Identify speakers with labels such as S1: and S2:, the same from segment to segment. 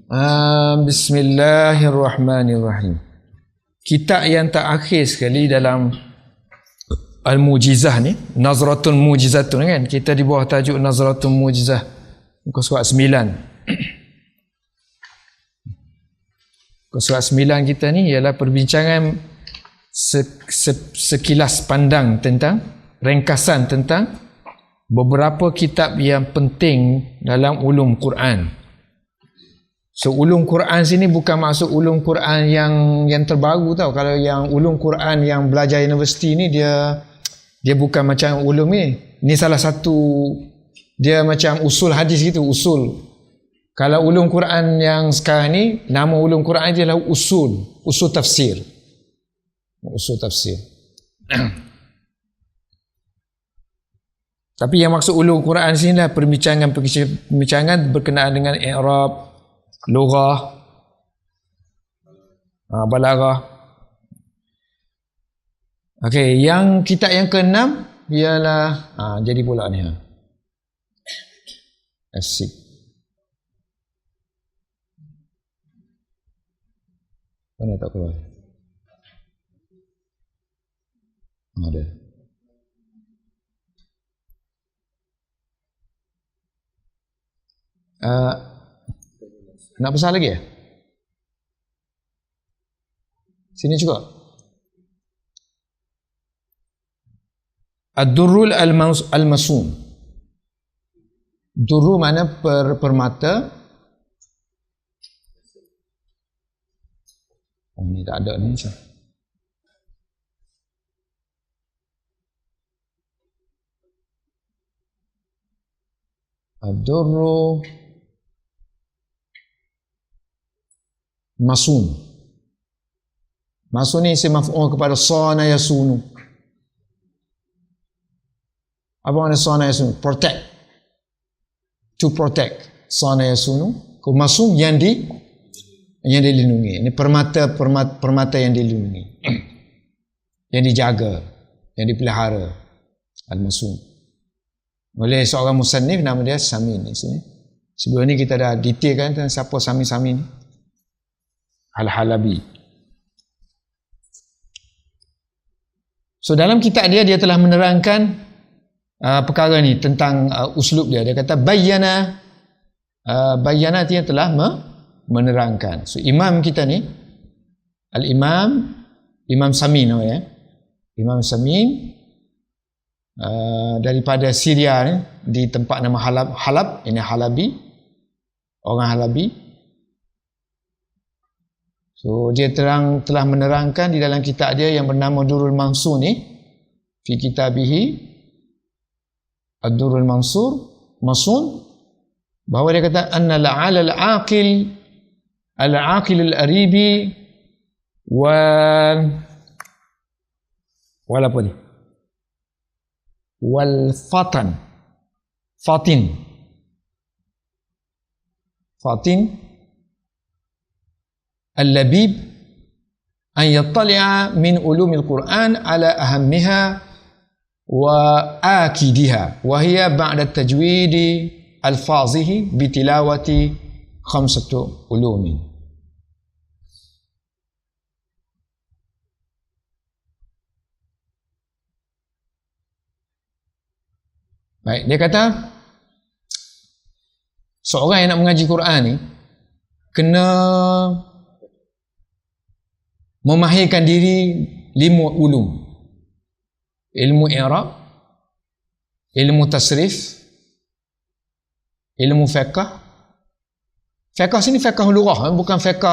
S1: Bismillahirrahmanirrahim. Kitab yang terakhir sekali dalam Al-Mujizah ni, Nazratun Mujizatun kan. Kita di bawah tajuk Nazratun Mujizah, muka surat 9. Muka surat 9 kita ni ialah perbincangan sekilas pandang tentang ringkasan tentang beberapa kitab yang penting dalam ulum Quran. So ulum Quran sini bukan maksud ulum Quran yang terbaru tau. Kalau yang ulum Quran yang belajar universiti ni dia bukan macam ulum ni. Ni salah satu, dia macam usul hadis gitu, usul. Kalau ulum Quran yang sekarang ni, nama ulum Quran dia adalah usul tafsir. Usul tafsir. Tapi yang maksud ulum Quran sini lah perbincangan berkenaan dengan i'rab, lughah, balaghah. Okey, yang kitab yang ke-6 ialah jadi pula ni Asik. Mana tak keluar? Ada. Nak pesan lagi ya? Sini juga. Ad-Durrul Al-Masun. Durru mana permata. Ini tak ada ni macam. Ad-Durru Masun. Masun ni isim maf'ul kepada sana yasunu. Apa makna sana yasunu? Protect. To protect. Sana yasunu. Masun yang dilindungi. Ini permata yang dilindungi. Yang dijaga, yang dipelihara. Al-Masun. Oleh seorang musannif nama dia Samin di sini. Sebelum ni kita dah detailkan tentang siapa Samin ni. Al-Halabi. So dalam kitab dia telah menerangkan perkara ni tentang uslub dia. Dia kata bayyana artinya telah menerangkan. So imam kita ni Imam Samin namanya. Imam Samin daripada Syria ni, di tempat nama Halab, ini Halabi, orang Halabi. So dia telah menerangkan di dalam kitab dia yang bernama Durrul Mansur ni, fi kitabihi Ad-Durrul Masun, bahawa dia kata anna la'ala al-aqil al-aribi wal apa ni? Wal fatin al-labib an yattali'a min ulumil Quran ala ahammiha wa akidiha wa hiya ba'da tajwidi alfazihi bitilawati khamsatu ulumin. Baik, dia kata seorang yang nak mengaji Quran ni kena memahirkan diri 5 ulum. Ilmu i'rab, ilmu tasrif, ilmu fiqh. Fiqh sini fiqh lughah, bukan fiqh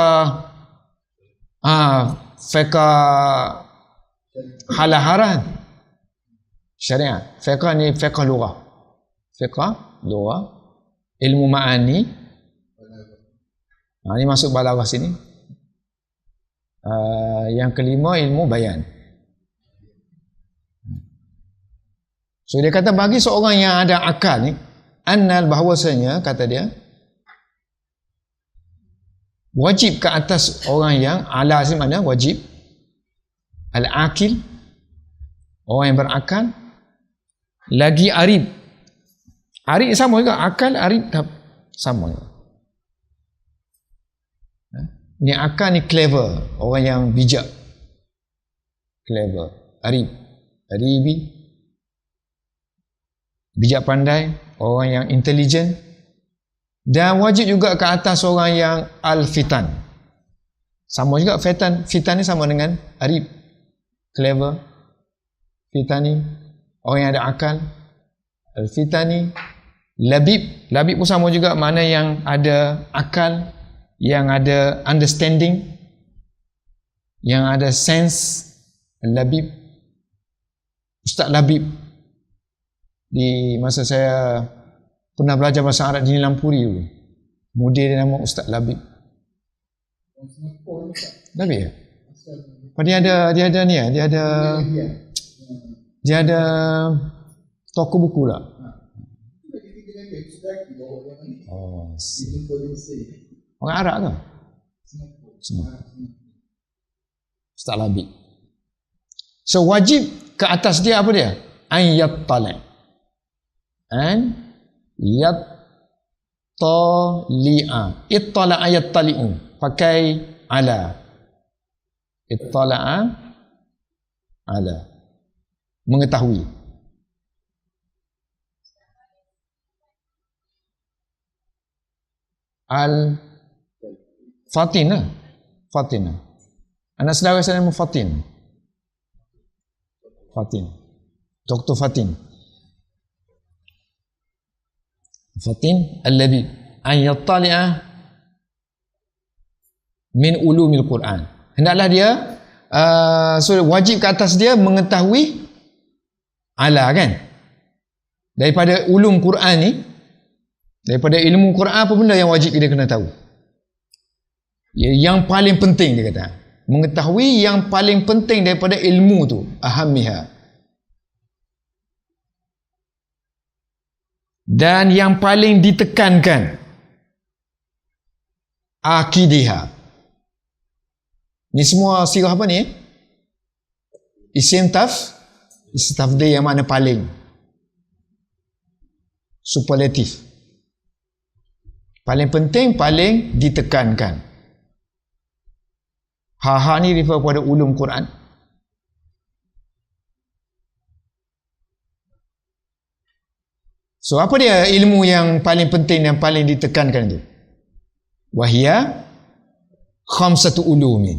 S1: halaharan syariat. Fiqh ni fiqh lughah. Ilmu ma'ani. Ini masuk balaghah sini. Yang kelima ilmu bayan. So dia kata bagi seorang yang ada akal ni, annal bahawasanya, kata dia, wajib ke atas orang yang ala sini mana wajib, al-akil, orang yang berakal, lagi arif. Arif sama juga, akal arif sama juga. Ni akal ni clever, orang yang bijak. Clever. Aribi. Bijak pandai, orang yang intelligent. Dan wajib juga ke atas orang yang al-fitan. Sama juga fitan ni sama dengan arib. Clever. Fitani, orang yang ada akal. Al-fitani. Labib pun sama juga, mana yang ada akal, yang ada understanding, yang ada sense. Labib, Ustaz Labib, di masa saya pernah belajar bahasa Arab di Nilampuri dulu, mudir dia nama Ustaz Labib. Labib ya? Dia ada toko buku lah. Oh, orang Arab ke? Semua. Ustaz Labib. So wajib ke atas dia apa dia? An yattali'. An yattali'a. Ittala'a yattali'u. Pakai ala. Ittala'a ala. Mengetahui. Fatin lah. Fatin. Anak saudara saya nama Fatin. Dr. Fatin al-labib an yattali'a min ulumil Quran. Hendaklah dia so wajib ke atas dia mengetahui ala kan, daripada ulum Quran ni, daripada ilmu Quran, apa benda yang wajib dia kena tahu, yang paling penting dia kata, mengetahui yang paling penting daripada ilmu tu, ahammiha. Dan yang paling ditekankan, akidiha. Ni semua sirah apa ni? Isim tafdhil yang mana paling. Superlatif. Paling penting, paling ditekankan. Ha ni refer pada ulum Quran. So apa dia ilmu yang paling penting dan paling ditekankan itu? Wahia khamsatu ulumin.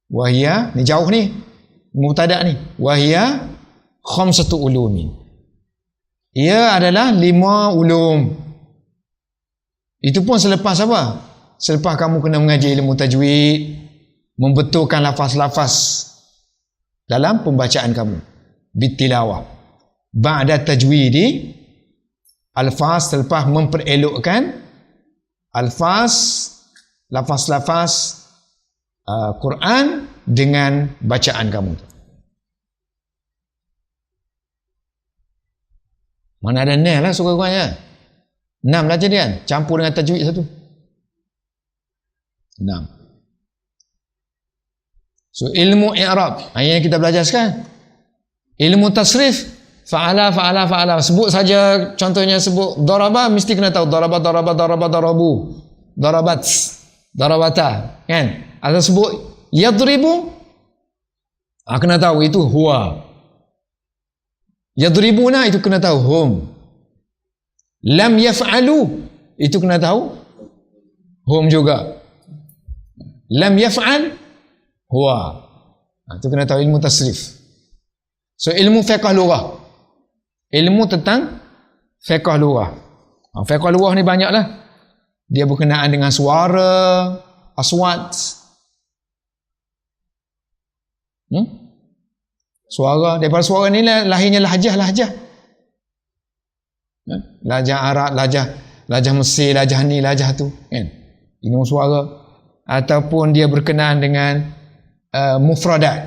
S1: Wahia, ni jauh ni, mubtada ni. Wahia khamsatu ulumin. Ia adalah 5 ulum. Itu pun selepas apa? Selepas kamu kena mengaji ilmu tajwid, membetulkan lafaz-lafaz dalam pembacaan kamu, bitilawah. Ba'da tajwidi, alfaz, selepas memperelokkan alfaz, lafaz-lafaz Quran dengan bacaan kamu. Mana ada 6 lah sekurang-kurangnya. 6 lah jadian, campur dengan tajwid satu. 6. So ilmu i'rab, yang kita belajar sekarang. Ilmu tasrif, fa'ala. Sebut saja, contohnya sebut daraba, mesti kena tahu daraba, darabu, darabat, darabata, kan? Atau sebut yadribu, kena tahu itu huwa. Yadribuna, itu kena tahu hum. Lam yaf'alu, itu kena tahu hum juga. Lam yaf'al huwa. Itu kena tahu ilmu tasrif. So ilmu fiqh lughah, ilmu tentang fiqh lughah. Fiqh lughah ni banyaklah. Dia berkenaan dengan suara, aswat. Suara, daripada suara ni lahirnya lahjah. Lahjah Arab, lahjah Mesir, lahjah ni, lahjah tu, kan? Ilmu suara. Ataupun dia berkenaan dengan mufradat,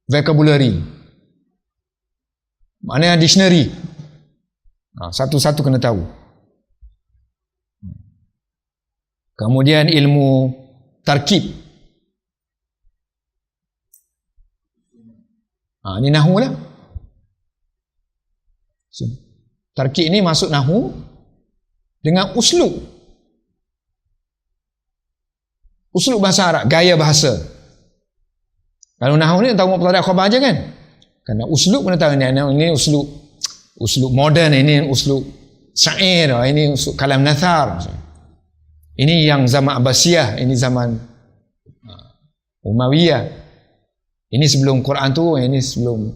S1: vocabulary, maknanya dictionary. Satu-satu kena tahu. Kemudian ilmu tarkib. Ini nahu lah. So, tarkib ni masuk nahu dengan uslub. Uslub bahasa Arab, gaya bahasa. Kalau nahwu ni tahu mubtada khabar aja kan? Kerana uslub mana tahu ini uslub moden, ini uslub syair, ini uslub kalam nathar. Ini yang zaman Abbasiyah, ini zaman Umayyah. Ini sebelum Quran turun, ini sebelum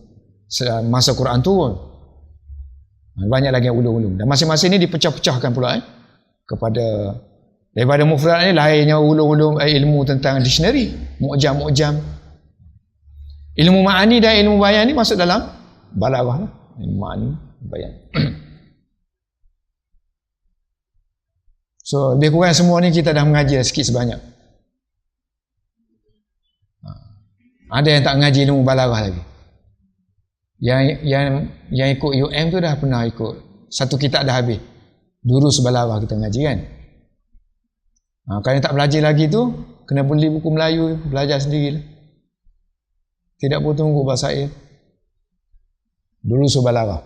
S1: masa Quran turun. Banyak lagi ulum-ulum. Dan masing-masing ini dipecah-pecahkan pula kepada daripada mufrad ni lahirnya ulum-ulum ilmu tentang dictionary, mu'jam. Ilmu ma'ani dan ilmu bayan ni masuk dalam balaghah lah. Ilmu ma'ani, bayan. So, lebih kurang semua ni kita dah mengaji sikit sebanyak. Ada yang tak mengaji ilmu balaghah lagi. Yang ikut UM tu dah pernah ikut. Satu kitab dah habis. Durus balaghah kita mengaji kan. Kalau yang tak belajar lagi tu, kena beli buku Melayu, belajar sendirilah. Tidak perlu tunggu bahasa air. Durus balaghah.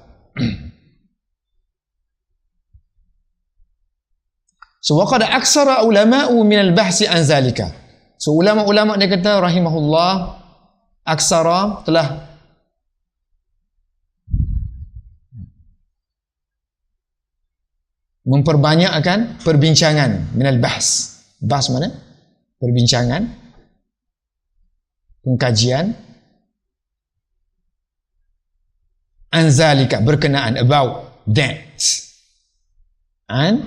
S1: So waqad aksara ulama'u min al-bahsi an zalika. So ulama-ulama dia kata rahimahullah, aksara telah memperbanyakkan perbincangan minal bahs. Bahs mana? Perbincangan, pengkajian, anzalika, berkenaan, about that, and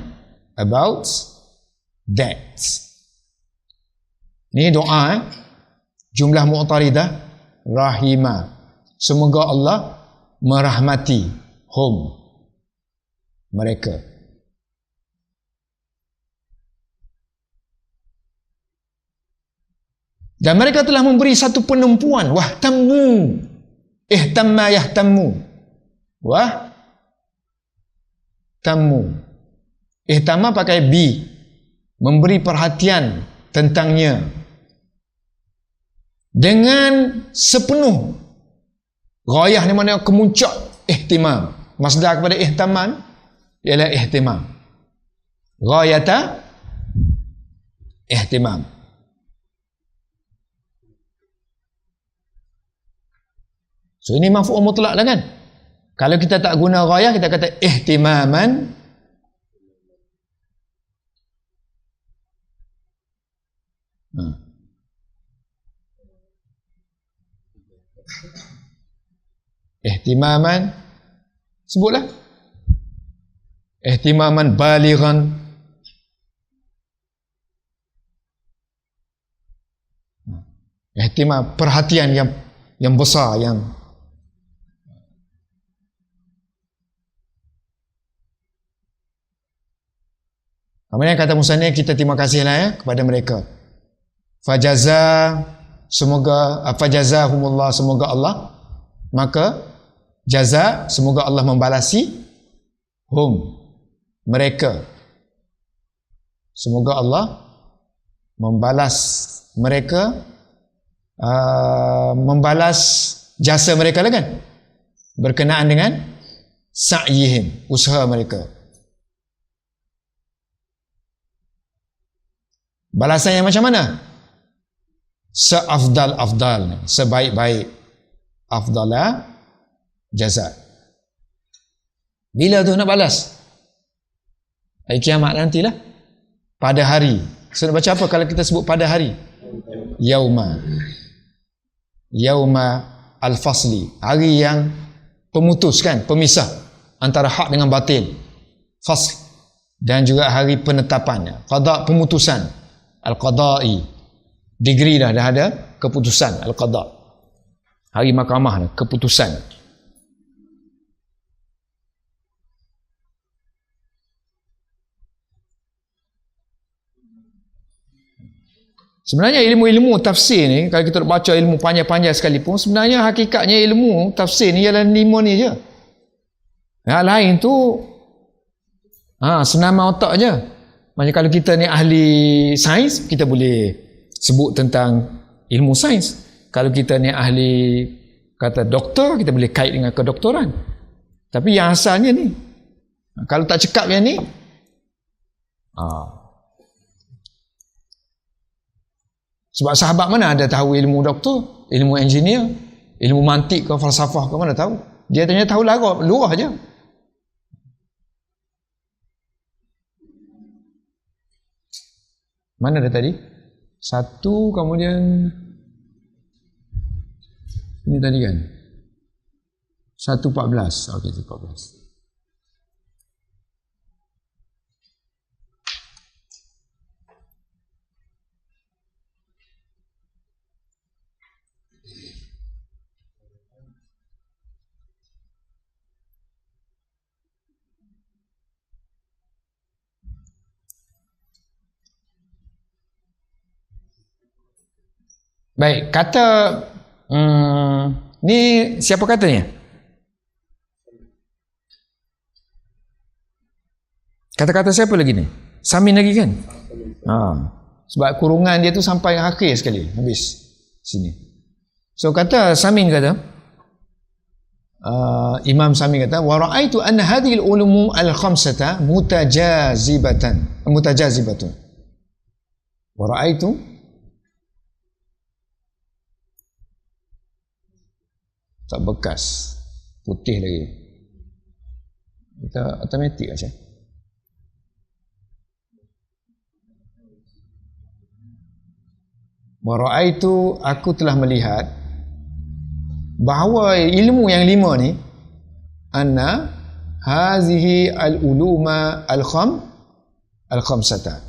S1: about that. Ini doa jumlah mu'taridah rahimah. Semoga Allah merahmati mereka. Dan mereka telah memberi satu penumpuan, wahtammu, ihtamma yahtammu, wahtammu. Ihtamma pakai bi, memberi perhatian tentangnya dengan sepenuh. Ghayah ni mana kemuncak ihtimam. Masdar kepada ihtaman ialah ihtimam. Ghayata ihtimam. So ini maf'ul mutlak lah kan. Kalau kita tak guna ghayah, kita kata ihtimaman. Ihtimaman, sebutlah. Ihtimaman balighan. Ihtimam, perhatian yang besar, yang kemudian kata musannif, kita terima kasihlah kepada mereka. Fajazahumullah, semoga Allah, maka jaza, semoga Allah membalasi mereka. Semoga Allah membalas mereka, membalas jasa mereka lah kan, berkenaan dengan sa'yihim, usaha mereka. Balasan yang macam mana? Seafdal, sebaik-baik, afdala jaza. Bila tu nak balas? Hari kiamat nantilah. Pada hari. So nak baca apa kalau kita sebut pada hari? Yauma al-fasli, hari yang pemutus kan, pemisah antara hak dengan batil, fasl, dan juga hari penetapan, qada, pemutusan, al-qada'i, degree dah ada keputusan, al-qada, hari mahkamah, keputusan. Sebenarnya ilmu-ilmu tafsir ni, kalau kita baca ilmu panjang-panjang sekalipun, sebenarnya hakikatnya ilmu tafsir ni ialah 5 ni je. Yang lain tu senaman otak je. Macam kalau kita ni ahli sains, kita boleh sebut tentang ilmu sains. Kalau kita ni ahli kata doktor, kita boleh kait dengan kedoktoran. Tapi yang asalnya ni, kalau tak cekap yang ni, Sebab sahabat mana ada tahu ilmu doktor, ilmu engineer, ilmu mantik ke falsafah ke, mana tahu. Dia ternyata tahu luar je. Mana dah tadi? Satu, kemudian ini tadi kan 1.14. Okey, 1.14. Baik, kata ni siapa katanya? Kata-kata siapa lagi ni? Samin lagi kan? Sebab kurungan dia tu sampai akhir sekali, habis sini. So kata Samin kata, Imam Samin kata, wa ra'aitu anna hadhihi al-ulum al-khamsata mutajazibatun. Wa ra'aitu tak bekas, putih lagi. Kita automatik aja. Wa ra'aitu, aku telah melihat bahawa ilmu yang 5 ni, anna hazihi al-uluma al-khamsata.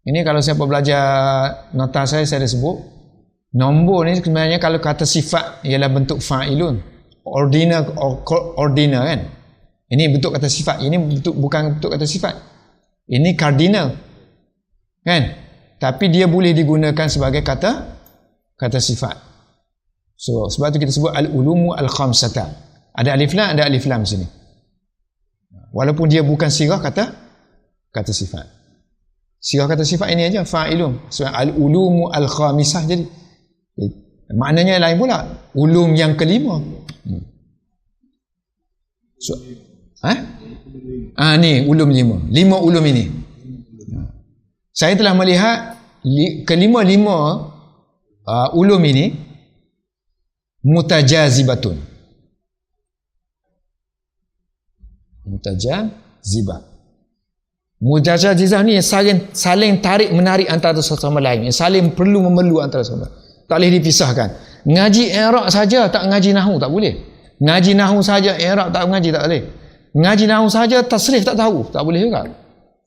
S1: Ini kalau siapa belajar nota saya ada sebut. Nombor ni sebenarnya kalau kata sifat ialah bentuk fa'ilun. Ordina kan. Ini bentuk kata sifat. Ini bukan bentuk kata sifat. Ini cardinal. Kan? Tapi dia boleh digunakan sebagai kata sifat. So, sebab tu kita sebut al-ulumu al-khamsata. Ada alif lam sini. Walaupun dia bukan sirah kata sifat. Sirah kata sifat ini aja, fa'ilun. So, al-ulumu al-khamisah jadi. Maknanya lain pula, ulum yang kelima. So, ni ulum 5 ulum ini. Saya telah melihat kelima-lima ulum ini mutajazibatun. Mutajazibah ni saling tarik menarik antara satu sama lain, saling perlu memerlu antara sama. Tak boleh dipisahkan. Ngaji i'rab saja tak ngaji nahwu tak boleh. Ngaji nahwu saja i'rab tak ngaji tak boleh. Ngaji nahwu saja tasrif tak tahu tak boleh juga.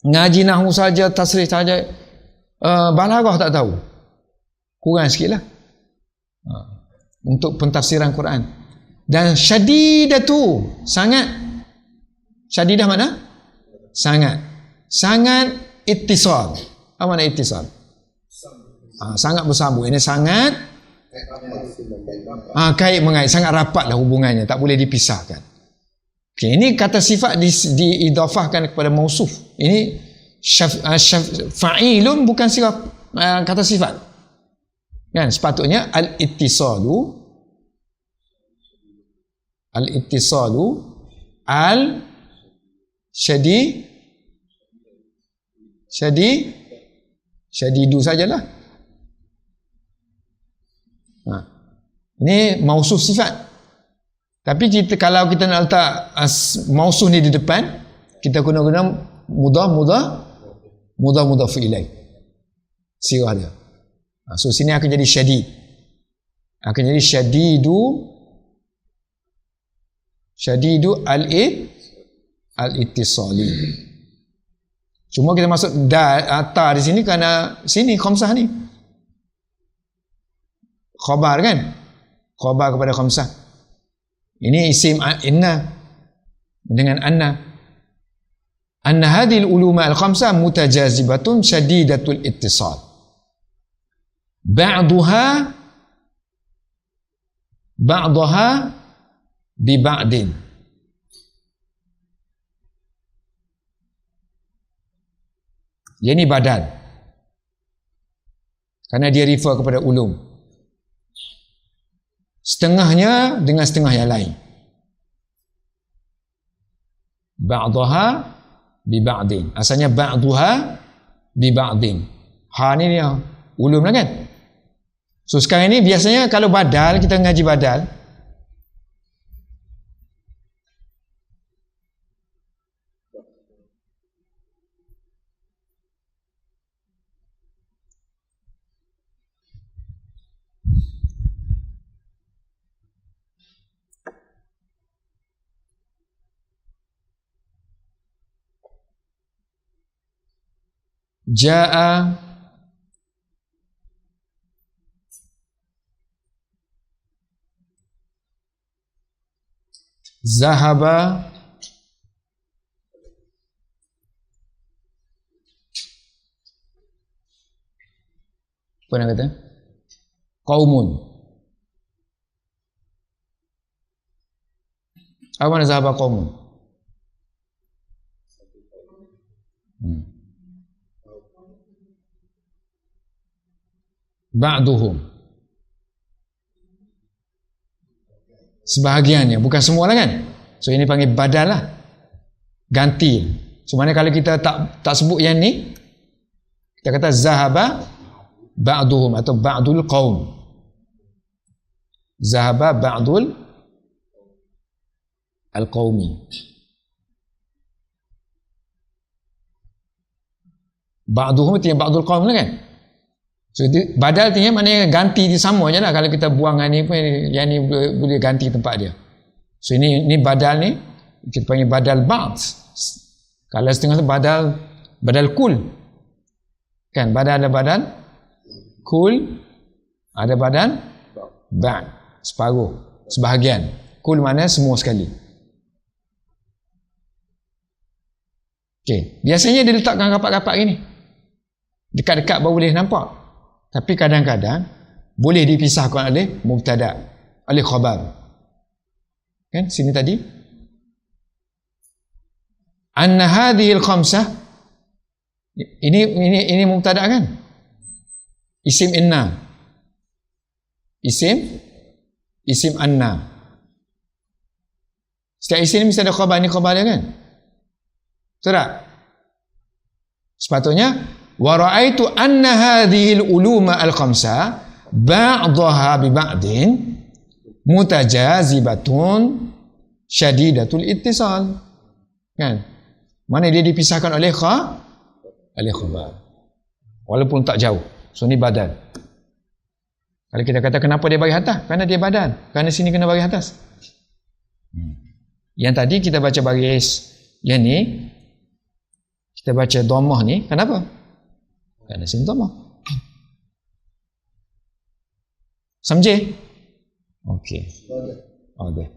S1: Ngaji nahwu saja tasrif saja balaghah tak tahu. Kurang sikitlah. Untuk pentafsiran Quran. Dan syadidatu, sangat. Syadidah mana? Sangat. Sangat ittisal. Apa makna ittisal? Sangat bersambung. Ini sangat kait mengait, sangat rapatlah hubungannya, tak boleh dipisahkan. Okay, ini kata sifat diidafahkan kepada mausuf. Ini fa'ilun bukan sifat kata sifat. Kan sepatutnya al-ittisalu syadidu sajalah. Ini mausuf sifat. Tapi kalau kita nak letak mausuf ni di depan, kita guna mudhaf ilaih. Sirah dia. So sini akan jadi syadid. Akan jadi syadidu al-ittisali. Cuma kita masuk ta di sini kerana sini khamsah ni. Khabar kan? Khabar kepada khamsah. Ini isim inna dengan anna. Anna hadhil uluma al-khamsah mutajazibatun syadidatul ittisal. Ba'daha bi ba'din. Ini badal. Karena dia refer kepada ulum. Setengahnya dengan setengah yang lain. Ba'daha bi ba'din. Asalnya ba'daha bi ba'din. Ha ni dia ulum lah kan. So sekarang ni biasanya kalau badal, kita ngaji badal, ja'a zahaba apa nak kata qaumun. Apa makna zahaba qaumun? Ba'duhum, sebahagiannya, bukan semua lah kan. So ini panggil badal lah, ganti. So mana kalau kita tak sebut yang ni, kita kata zahaba ba'duhum atau ba'dul qaum. Zahaba ba'dul al-qaumi. Ba'duhum itu yang ba'dul qaum lah kan. So badal artinya maknanya ganti, dia sama je lah. Kalau kita buang yang ni pun, yang ni boleh ganti tempat dia. So ini badal ni kita panggil badal ba'd. Kalau setengah tu badal kul kan. Badal ada badal kul, ada badal ba'd, separuh, sebahagian. Kul mana semua sekali. Okay. Biasanya dia letakkan rapat-rapat gini, dekat-dekat baru boleh nampak. Tapi kadang-kadang boleh dipisahkan oleh mubtada, oleh khabar. Kan sini tadi anna hadhil khamsah, ini mubtada kan, isim inna, isim anna. Setiap isim ni mesti ada khabar, ni khabar dia kan. Betul tak? Sepatutnya wa ra'aitu anna hadhil uluma al-khamsa ba'daha bi ba'din mutajazibatun syadidatul ittisal. Kan? Mana dia dipisahkan oleh khabar. Walaupun tak jauh. So ni badal. Kalau kita kata kenapa dia bagi atas? Kerana dia badal. Kerana sini kena bagi atas. Yang tadi kita baca baris, yang ni kita baca dhammah ni, kenapa? Kerana sini dhammah. Samjih? Okey. Okey.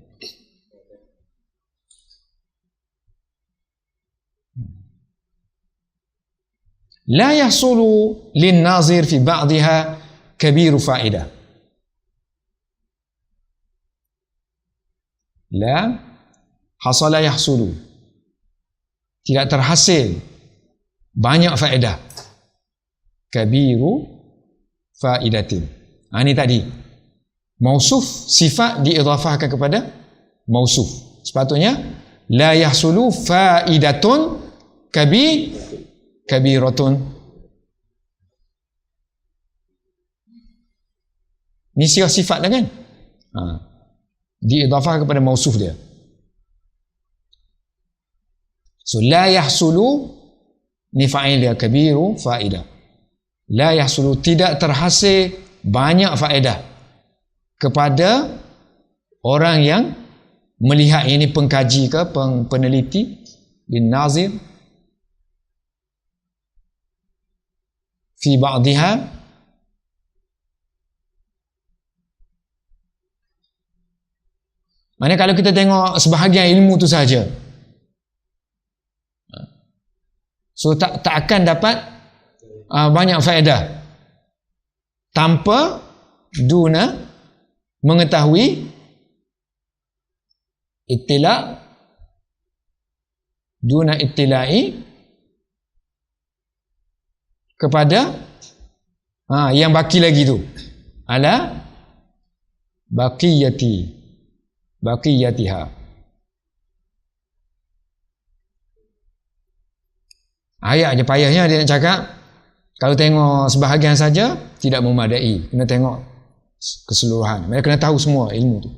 S1: La yahsulu lin-nazir fi ba'dha kabiru fa'idah. La hasala yahsulu, tidak terhasil banyak faedah. Kabiru faidatin. Ini tadi mausuf, sifat diidhafahkan kepada mausuf. Sepatutnya la yahsulu faidatun kabiratun. Ini sifat dah kan, diidhafahkan kepada mausuf dia. So la yahsulu ni fa'il dia, kabiru fa'idah. La yahsulu, tidak terhasil banyak faedah kepada orang yang melihat, ini pengkaji ke peneliti, bin nazir fi ba'dha, mana kalau kita tengok sebahagian ilmu tu saja, so tak akan dapat banyak faedah tanpa duna mengetahui ittila, duna ittilai kepada yang baki lagi tu, ala baqiyatiha. Ayat je payahnya dia nak cakap Kalau tengok sebahagian saja tidak memadai, kena tengok keseluruhan. Mereka kena tahu semua ilmu tu.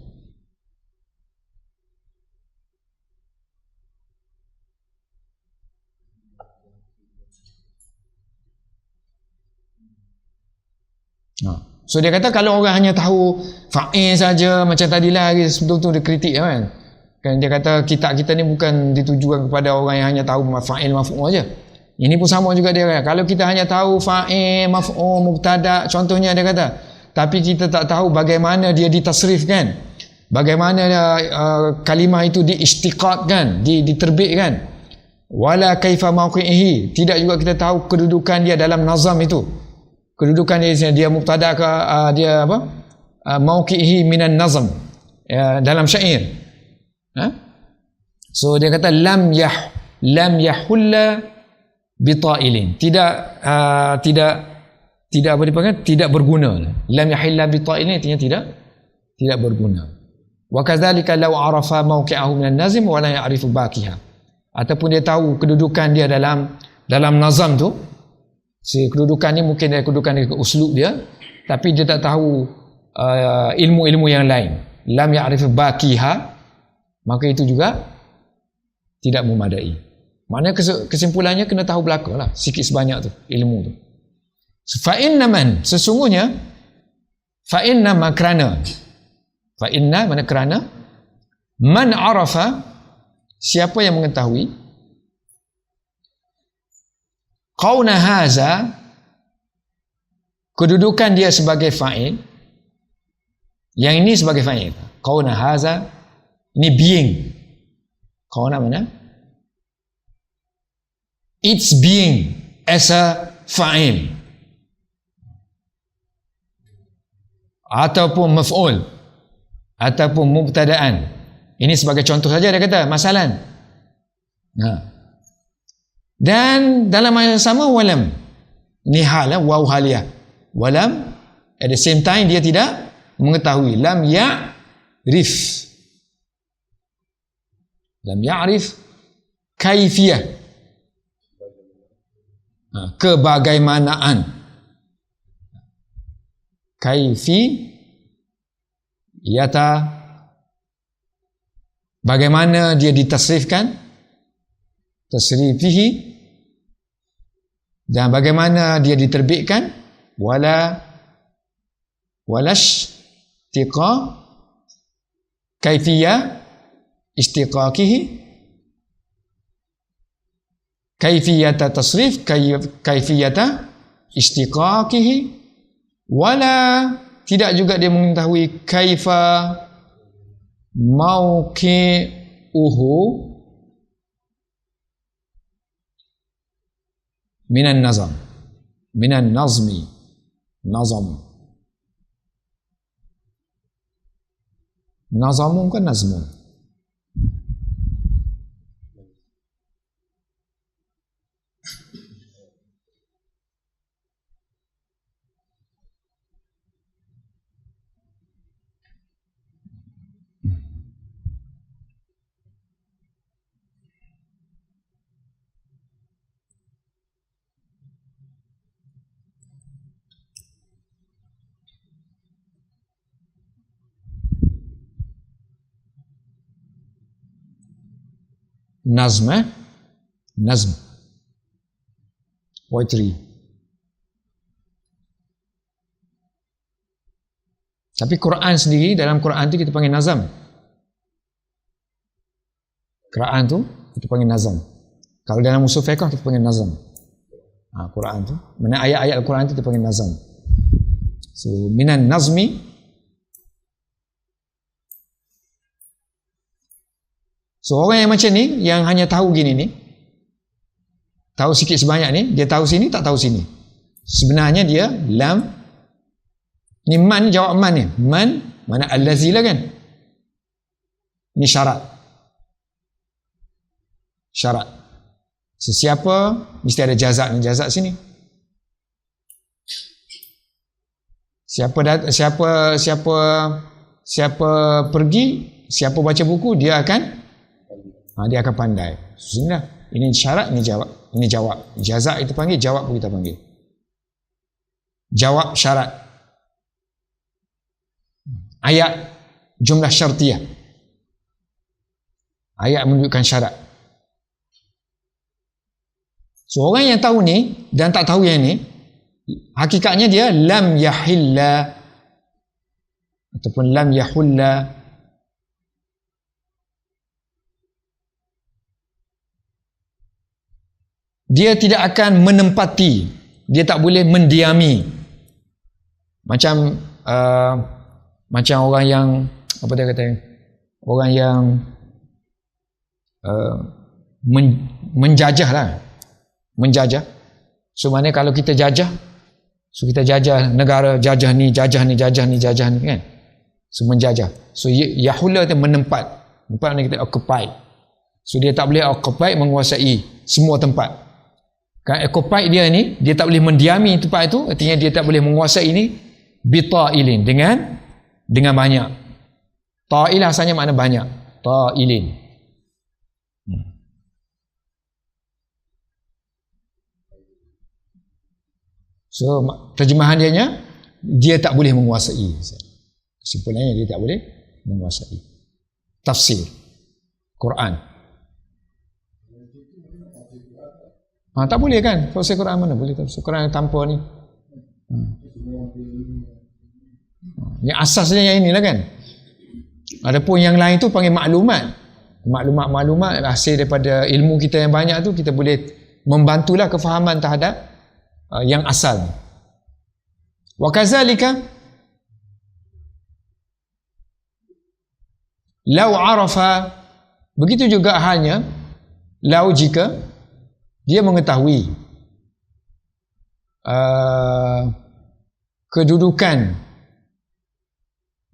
S1: So dia kata kalau orang hanya tahu fa'il saja, macam tadilah betul-betul dia kritik kan. Kan dia kata kitab kita ni bukan ditujukan kepada orang yang hanya tahu fa'il maf'ul aja. Ini pun sama juga dia kata. Kalau kita hanya tahu fa'il, maf'ul, mubtada, contohnya dia kata, tapi kita tak tahu bagaimana dia ditasrifkan, bagaimana kalimah itu diistiqaqkan, diterbitkan, wala kaifa mawqi'ihi, tidak juga kita tahu kedudukan dia dalam nazam itu. Kedudukan dia mubtada ke dia apa? Mawqi'ihi minan nazam, dalam syair. So dia kata lam yahulla bita'ilin, tidak apa dipanggil, tidak berguna. Lam yahilla bita'ilin artinya tidak berguna. Wa kadzalika law arafa mawqi'ahu minan nazm wa la ya'rifu baqiha, ataupun dia tahu kedudukan dia dalam nazam tu. Kedudukan ni mungkin dia kedudukan dia, uslub dia, tapi dia tak tahu ilmu-ilmu yang lain. Lam ya'rif baqiha, maka itu juga tidak memadai. Maknanya kesimpulannya kena tahu belaka lah, sikit sebanyak tu ilmu tu. Fa'inna man, sesungguhnya, fa'inna ma kerana, fa'inna mana kerana, man arafa, siapa yang mengetahui, qauna haza, kedudukan dia sebagai fa'il, yang ini sebagai fa'il. Qauna haza, ini being. Qauna mana? It's being as a fa'il, ataupun maf'ul, ataupun mubtada'an. Ini sebagai contoh saja dia kata, masalan. Dan dalam ayat yang sama, walam, ni hal, waw haliyah, walam, at the same time dia tidak mengetahui. Lam ya'rif, lam ya'rif kaifiyah, kebagaimanaan, kaifiyata, bagaimana dia ditasrifkan, tasrifihi, dan bagaimana dia diterbitkan, walash tiqa kaifiyah istiqaqihi, kaifiyata tasrif, kaifiyata istiqaqihi, wala, tidak juga dia mengetahui kaifa mauqi'uhu minan nazam, minan nazmi, nazam, nazamun kan nazmun. Nazm, nazm, poetry. Tapi Quran sendiri, dalam Quran tu kita panggil nazam. Quran tu kita panggil nazam. Kalau dalam usul fiqh kita panggil nazam. Quran tu, mana ayat-ayat Al-Quran tu kita panggil nazam. So minan nazmi, so orang yang macam ni, yang hanya tahu gini ni, tahu sikit sebanyak ni, dia tahu sini tak tahu sini, sebenarnya dia lam, ni man, jawab man ni, man mana allazi lah kan, ni syarat, sesiapa mesti ada jazak ni, jazak sini. Siapa pergi, siapa baca buku, dia akan pandai. Sudah. Ini syarat, ini jawab. Jazak itu panggil, jawab pun kita panggil. jawab syarat. Ayat jumlah syartiyah. Ayat menunjukkan syarat. So orang yang tahu ni dan tak tahu yang ni, hakikatnya dia lam yahilla ataupun lam yahulla. Dia tidak akan menempati, dia tak boleh mendiami. Macam orang yang apa dia kata, orang yang menjajah lah, menjajah. So maknanya kalau kita jajah, so kita jajah negara, jajah ni kan, so menjajah. So yahulla itu menempat ni kita occupy. So dia tak boleh occupy, menguasai semua tempat. Kan occupy dia ni, dia tak boleh mendiami tempat itu, artinya dia tak boleh menguasai ini bita'ilin, dengan banyak. Ta'il asalnya makna banyak, ta'ilin. So terjemahan dia tak boleh menguasai. Kesimpulannya dia tak boleh menguasai. Tafsir Quran. Tak boleh kan? Tafsir Quran mana boleh tafsir Quran tanpa ni? Yang asasnya yang inilah kan. Adapun yang lain tu panggil maklumat. Maklumat hasil daripada ilmu kita yang banyak tu, kita boleh membantulah kefahaman terhadap yang asal. Wa kazalika law arafa, begitu juga halnya law jika dia mengetahui kedudukan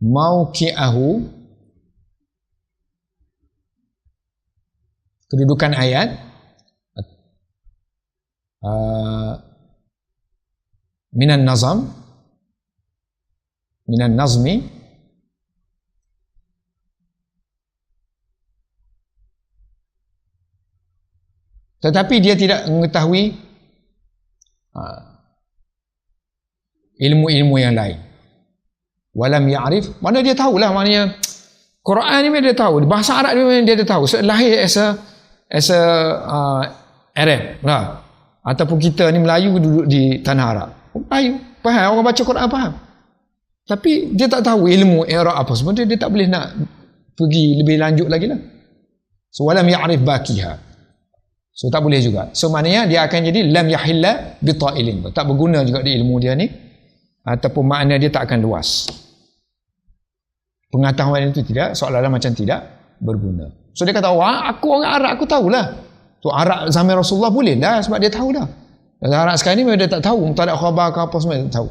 S1: mauqi'ahu, kedudukan ayat minan nazmi, tetapi dia tidak mengetahui ilmu-ilmu yang lain. Walam ya'rif, mana dia tahulah, maknanya Quran ni dia tahu, bahasa Arab ni dia tahu. So, lahir as a Arab lah. Ataupun kita ni Melayu duduk di tanah Arab, Melayu faham, orang baca Quran faham, tapi dia tak tahu ilmu Arab apa semua, dia tak boleh nak pergi lebih lanjut lagi lah. So walam ya'rif baqiha, so tak boleh juga. So maknanya dia akan jadi lam yahilla bita'ilin, tak berguna juga di ilmu dia ni, ataupun makna dia tak akan luas. Pengetahuan itu tidak, seolah-olah macam tidak berguna. So dia kata, aku orang Arab, aku tahulah. So Arab zaman Rasulullah boleh dah, sebab dia tahu dah. Arab sekarang ni memang dia tak tahu, tak ada khabar ke apa semua, dia tak tahu.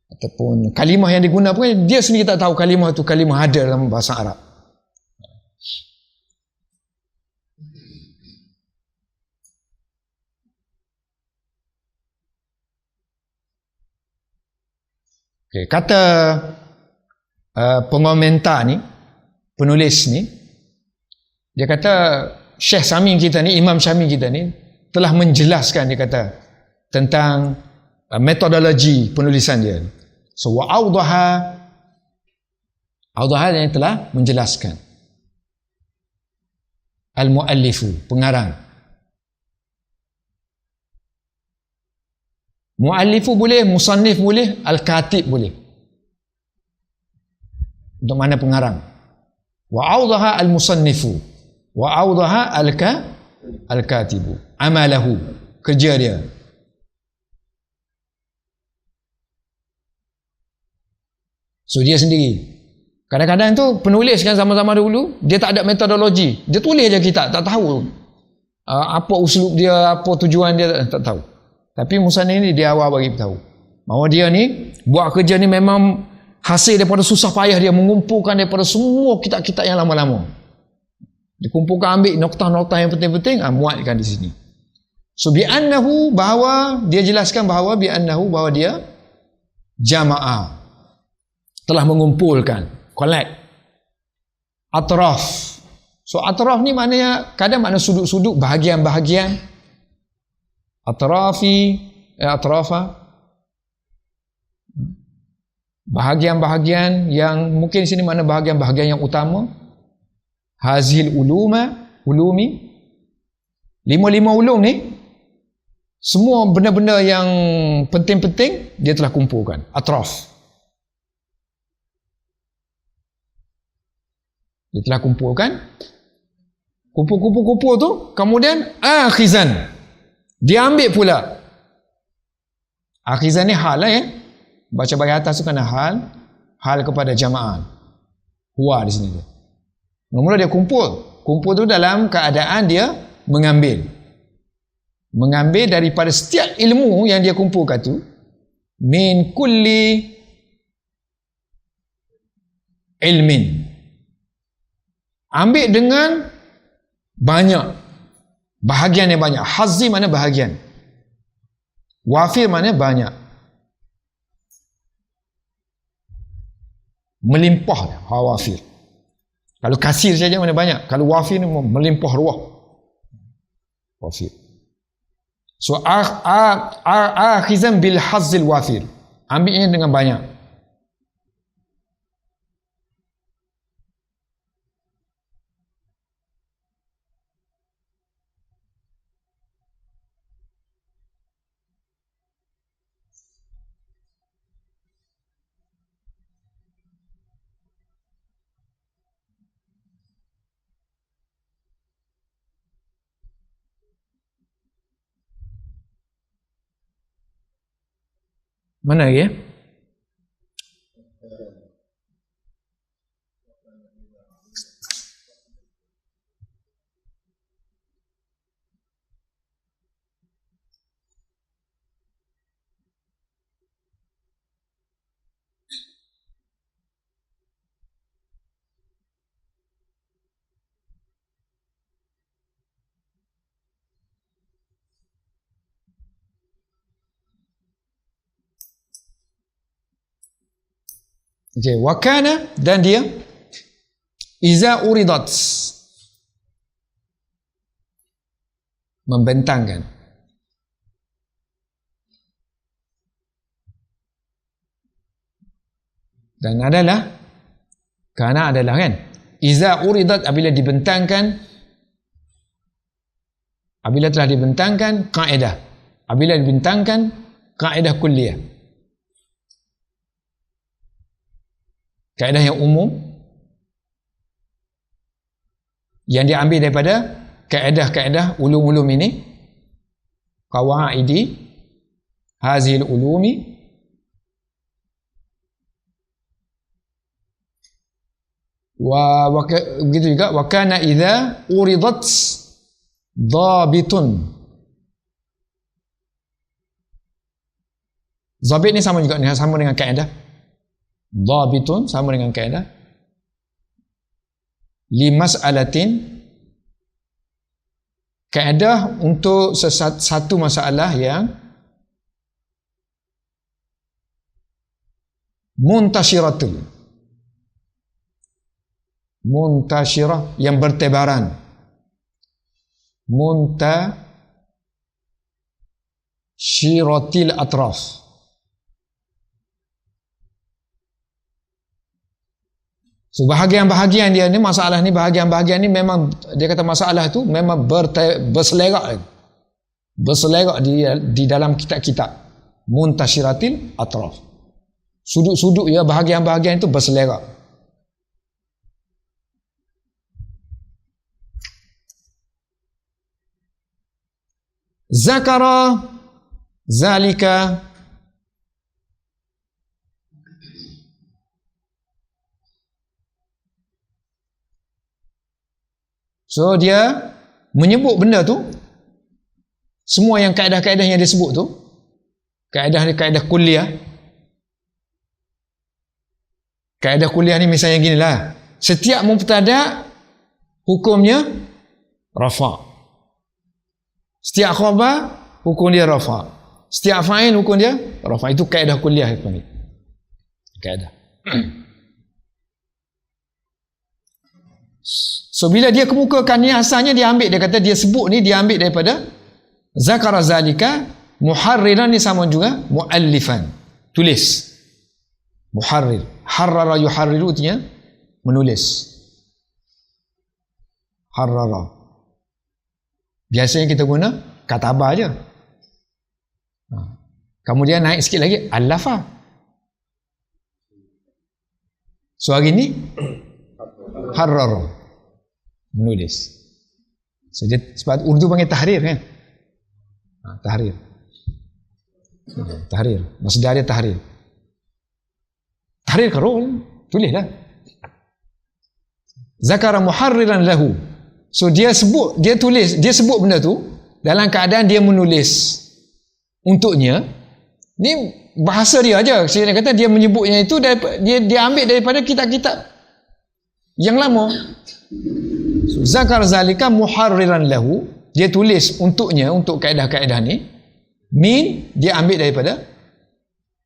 S1: Ataupun kalimah yang diguna pun dia sendiri tak tahu kalimah itu kalimah ada dalam bahasa Arab. Okay, kata pengomentar ni, penulis ni, dia kata Syekh Samin kita ni, Imam Samin kita ni telah menjelaskan, dia kata tentang metodologi penulisan dia. So wa awdaha yang telah menjelaskan. Al-muallifu, pengarang. Muallifu boleh, musannif boleh, al-katib boleh. Untuk mana pengarang. Wa awdaha al-musannifu, wa awdaha al-katibu. Amalahu, kerja dia. So dia sendiri. Kadang-kadang tu penulis kan zaman-zaman dulu, dia tak ada metodologi. Dia tulis je kitab, tak tahu apa uslub dia, apa tujuan dia, tak tahu. Tapi musannif ni dia awal bagi tahu bahawa dia ni buat kerja ni memang hasil daripada susah payah dia mengumpulkan daripada semua kitab-kitab yang lama-lama. Dikumpulkan, ambil noktah-noktah yang penting-penting, muatkan di sini. So bi'annahu, bahawa dia jelaskan bahawa bi'annahu, bahawa dia jama'ah, telah mengumpulkan, collect, atraf. So atraf ni maknanya kadang makna sudut-sudut, bahagian-bahagian. Atrafa, bahagian-bahagian yang mungkin sini mana bahagian-bahagian yang utama. Hazil ulumi, 5 ulum ni semua benda-benda yang penting-penting dia telah kumpulkan. Atraf, dia telah kumpulkan, kumpul tu, kemudian akhizan, dia ambil pula. Akhizan ni hal lah ya, baca bahagian atas tu kan hal kepada jamaah. Huwa di sini dia. Mula dia kumpul tu dalam keadaan dia mengambil daripada setiap ilmu yang dia kumpulkan tu, min kulli ilmin, ambil dengan banyak, bahagian yang banyak. Hazzi mana bahagian, wafir mana banyak, melimpah. Wafir kalau kasir saja mana banyak, kalau wafir ni melimpah ruah. Wafir. So akhizan bil hazzil wafir, ambilnya dengan banyak. Mana lagi ya? Okay, wakana, dan dia iza uridat, membentangkan. Dan adalah, kana adalah kan, iza uridat, apabila dibentangkan, apabila telah dibentangkan kaedah, apabila dibentangkan kaedah kuliah, kaedah yang umum yang diambil daripada kaedah-kaedah ulum-ulum ini, qawaidi hazil ulumi, begitu juga wa kana idza uridat dhabitun. Zabit ni sama juga, sama dengan kaedah. Dhabitun sama dengan kaedah. Li mas'alatin, kaedah untuk satu masalah yang muntashiratul, muntashirah, yang bertebaran, muntashiratil atraf. So bahagian-bahagian dia ni, masalah ni, bahagian-bahagian ni memang dia kata masalah tu memang berselerak di dalam kitab-kitab. Muntashiratil atraf, sudut-sudut ya, bahagian-bahagian itu berselerak. Zakara zalika, so dia menyebut benda tu, semua yang kaedah-kaedah yang dia sebut tu, kaedah kuliah. Kaedah kuliah ni misalnya ginilah, setiap mubtada hukumnya rafa', setiap khabar hukum dia rafa', setiap fa'il hukum dia rafa'. Itu kaedah kuliah itu ni. Kaedah. So bila dia kemukakan ni, asalnya dia ambil, dia kata dia sebut ni dia ambil daripada zakara zalika, muharriran ni sama juga muallifan, tulis. Muharrir. Harrara yuharriru artinya menulis. Harrara. Biasanya kita guna katabah aja. Kemudian naik sikit lagi allafa. So hari ni harrara, menulis. So, sebab Urdu panggil tahrir kan? Tahrir. Tahrir. Masdar dia tahrir. Tahrir karol, tulislah. Zakara muharriran lahu. So dia sebut, dia tulis, dia sebut benda tu dalam keadaan dia menulis untuknya. Ni bahasa dia aja. Saya nak kata dia menyebutnya itu dia ambil daripada kitab-kitab yang lama. So, zakar zalika muharriran lahu, dia tulis untuknya, untuk kaedah-kaedah ni. Min, dia ambil daripada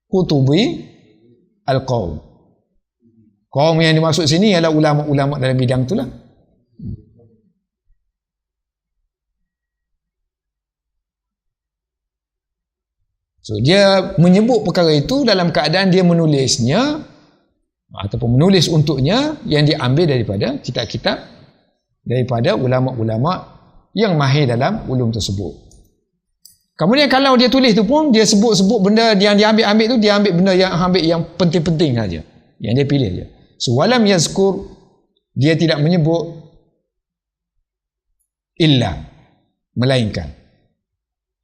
S1: kutubi al-qaum. Kaum yang dimaksud sini ialah ulama-ulama dalam bidang itulah. So dia menyebut perkara itu dalam keadaan dia menulisnya ataupun menulis untuknya, yang diambil daripada kitab-kitab daripada ulama-ulama yang mahir dalam ulum tersebut. Kemudian kalau dia tulis tu pun dia sebut-sebut benda yang dia ambil tu, dia ambil benda yang penting-penting saja, yang dia pilih je. So walam yazkur, dia tidak menyebut illa, melainkan.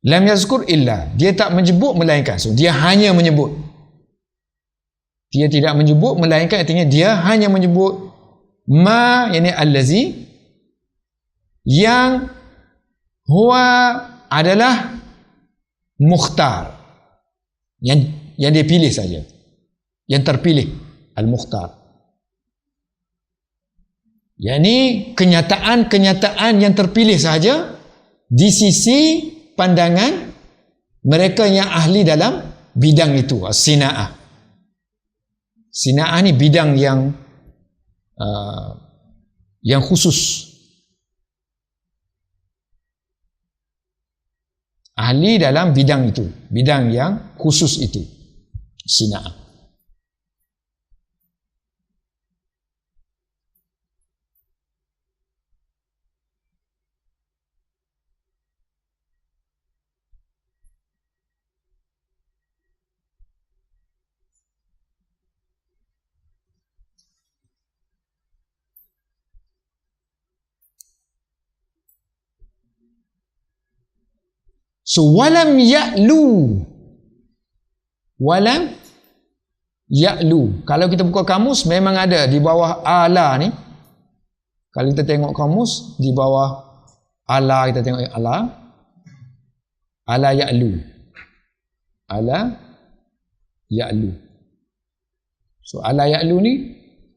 S1: Lam yazkur illa, dia tak menyebut melainkan. So dia hanya menyebut. Dia tidak menyebut melainkan, artinya dia hanya menyebut ma, yakni allazi, yang huwa adalah mukhtar, yang dia pilih saja, yang terpilih, al-mukhtar. Yakni kenyataan-kenyataan yang terpilih saja di sisi pandangan mereka yang ahli dalam bidang itu, sina'ah. Sina'ah ni bidang yang khusus. Ahli dalam bidang itu, bidang yang khusus itu, sina'ah. So walam ya'lu, walam ya'lu. Kalau kita buka kamus memang ada di bawah ala ni. Kalau kita tengok kamus di bawah ala, kita tengok ala, ala ya'lu, ala ya'lu. So ala ya'lu ni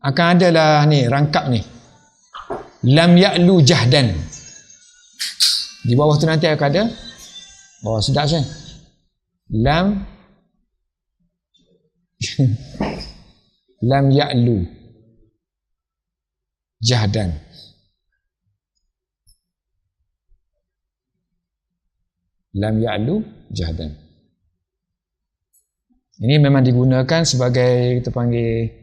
S1: akan adalah ni rangkap ni, lam ya'lu jahdan. Di bawah tu nanti akan ada. Oh, sedap saya. Lam lam ya'lu jahdan. Lam ya'lu jahdan. Ini memang digunakan sebagai, kita panggil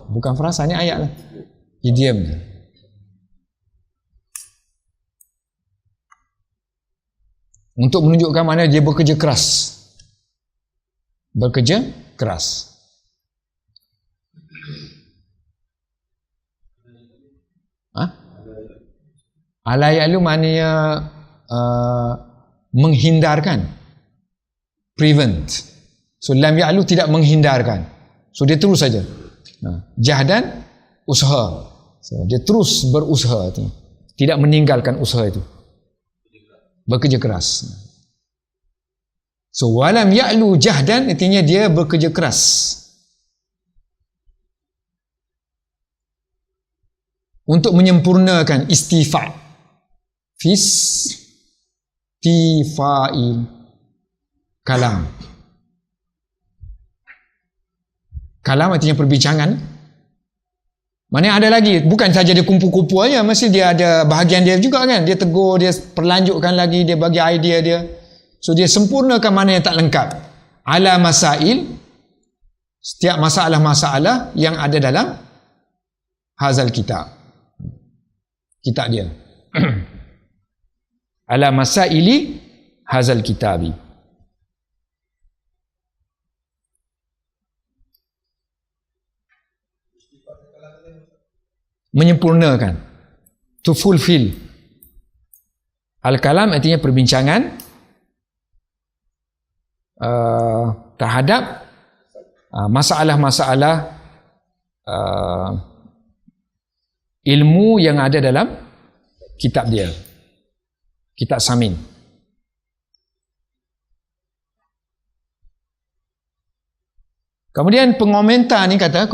S1: bukan frasa, ni ayat lah, idiom. Untuk menunjukkan mana dia bekerja keras. Bekerja keras. Ala ya'lu maknanya menghindarkan. Prevent. So lam ya'lu tidak menghindarkan. So dia terus saja. Jahdan, usaha. So, dia terus berusaha. Tidak meninggalkan usaha itu. Bekerja keras. So walam ya'lu jahdan, artinya dia bekerja keras. Untuk menyempurnakan istifa. Tifa'il kalam. Kalam artinya perbincangan. Mana ada lagi, bukan saja dia kumpul-kumpul aja, mesti dia ada bahagian dia juga kan. Dia tegur, dia perlanjutkan lagi, dia bagi idea dia. So dia sempurnakan mana yang tak lengkap. ala masail, setiap masalah-masalah yang ada dalam hazal kitab. Kitab dia. Ala masaili hazal kitabi. Menyempurnakan. To fulfill. Al-kalam artinya perbincangan terhadap masalah-masalah ilmu yang ada dalam kitab dia, kitab Samin. Kemudian komentar ni kata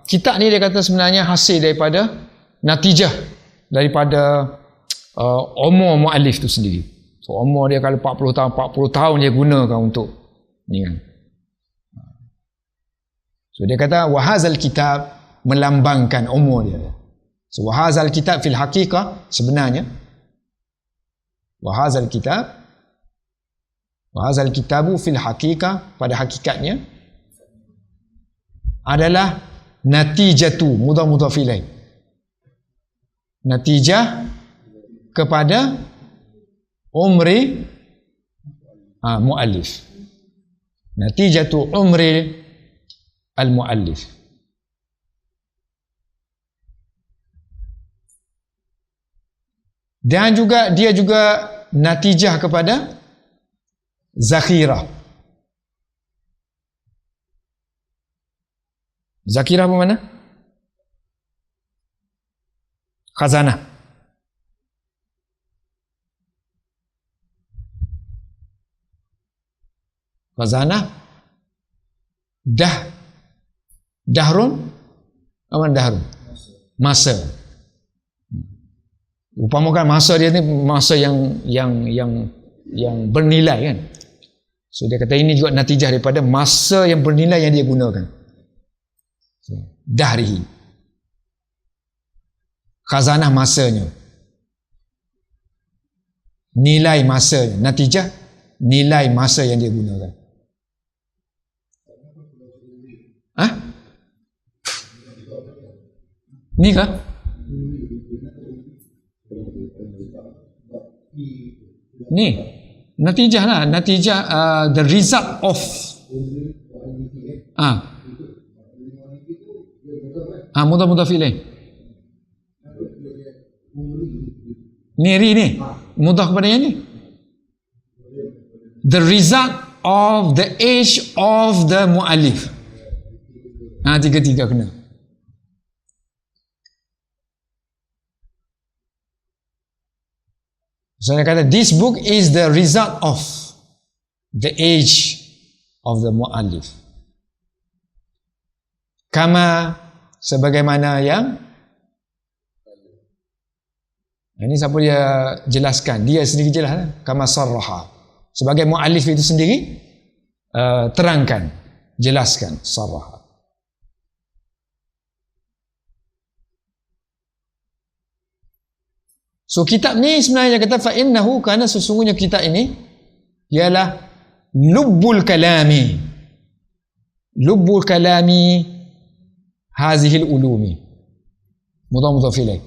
S1: kitab ni dia kata sebenarnya hasil daripada natijah daripada umur muallif tu sendiri. So umur dia kalau 40 tahun dia gunakan untuk ni kan. So dia kata wahazal kitab melambangkan umur dia. So wahazal kitab fil haqiqah sebenarnya wahazal kitabu fil haqiqah pada hakikatnya adalah natijatu mudhaf ilaih. Natijah kepada umri muallif. Natijatu umri al-muallif. Dan juga dia juga natijah kepada zakhirah. Zakhirah apa mana? Khazanah. Khazanah. Dahrun. Apa dahrun? Masa. Upamakan masa dia ni masa yang bernilai kan. So dia kata ini juga natijah daripada masa yang bernilai yang dia gunakan. Dahrihi. Khazanah masanya. Nilai masanya. Natijah nilai masa yang dia gunakan. Ni kah? Ni natijah lah. Natijah the result of mudhaf ilaih. Ni mudhaf kepada yang ni. The result of the age of the muallif. Tiga-tiga kena. So dia kata this book is the result of the age of the muallif. Kama sebagaimana yang ini siapa dia jelaskan, dia sendiri jelas kama sarraha, sebagai muallif itu sendiri terangkan, jelaskan sarraha. So kitab ni sebenarnya kata fa innahu, kerana sesungguhnya kitab ini ialah lubbul kalami hazihil ulumi mudhaf ilaih.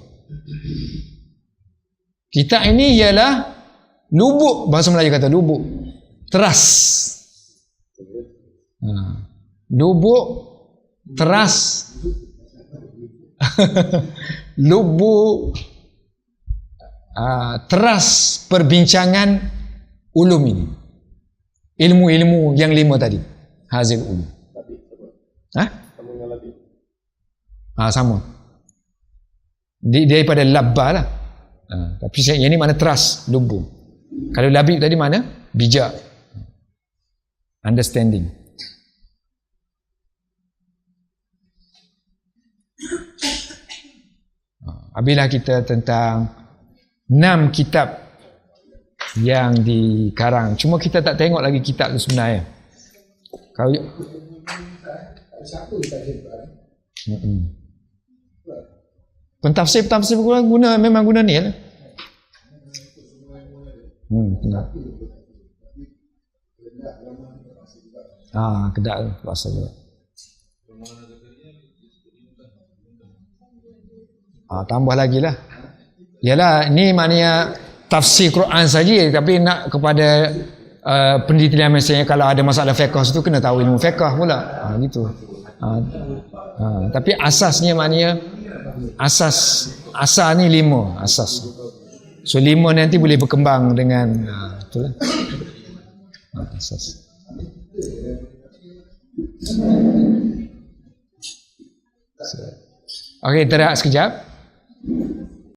S1: Kitab ini ialah lubuk, bahasa Melayu kata lubuk, teras. Lubuk teras lubuk teras perbincangan ulum ini, ilmu-ilmu yang 5 tadi, hazil ulum. Sama daripada labba lah. Tapi yang ni mana teras, lubuk. Kalau labib tadi mana bijak, understanding. Apabila kita tentang 6 kitab yang dikarang, cuma kita tak tengok lagi kitab tu sebenarnya. Kalau pentafsir memang guna ni lah. Kedak puasa juga. Tambah lagi lah. Yalah, ni maknanya tafsir Quran saja, tapi nak kepada penelitian misalnya kalau ada masalah fiqh situ kena tahu ilmu fiqh pula. Gitu. Tapi asasnya maknanya asas ni 5 asas. So 5 nanti boleh berkembang dengan itulah. Asas. Okey, terak sekejap.